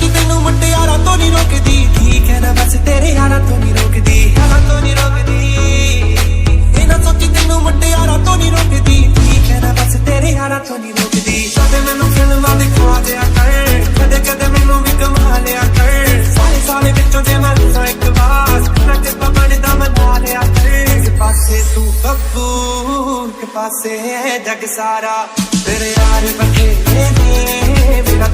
ਸੋਚੀ ਤੈਨੂੰ ਮੁਟਿਆਰਾਂ ਤੋਂ ਨਹੀਂ ਰੋਕਦੀ, ਠੀਕ ਹੈ ਨਾ ਬਸ ਤੇਰੇ ਯਾਰਾਂ ਤੋਂ ਨਹੀਂ ਰੋਕਦੀ, ਯਾਰਾਂ ਤੋਂ ਨਹੀਂ ਰੋਕਦੀ। ਇਹ ਨਾ ਸੋਚੀ ਤੈਨੂੰ ਮੁਟਿਆਰਾਂ ਤੋਂ ਨਹੀਂ ਰੋਕਦੀ, ਠੀਕ ਹੈ ਨਾ ਬਸ ਤੇਰੇ ਯਾਰਾਂ ਤੋਂ ਨਹੀਂ ਰੋਕਦੀ। ਕਦੇ ਮੈਨੂੰ ਫਿਲਮਾਂ ਦਿਖਾ ਦਿਆ ਕਰ, ਕਦੇ ਕਦੇ ਮੈਨੂੰ ਵੀ ਕਮਾ ਲਿਆ ਕਰ, ਸਾਰੇ ਸਾਲੇ ਵਿੱਚੋਂ ਜੇ ਮੈਂ ਰੁੱਸਾਂ ਇੱਕ ਵਾਰ ਨਾ ਕਿਤਾ ਬਣਦਾ ਮਨਾ ਲਿਆ ਕਰ। ਇੱਕ ਪਾਸੇ ਤੂੰ ਬੱਬੂ, ਇੱਕ ਪਾਸੇ ਜੱਗ ਸਾਰਾ, ਤੇਰੇ ਯਾਰ ਬਥੇਰੇ ਨੇ, ਮੇਰਾ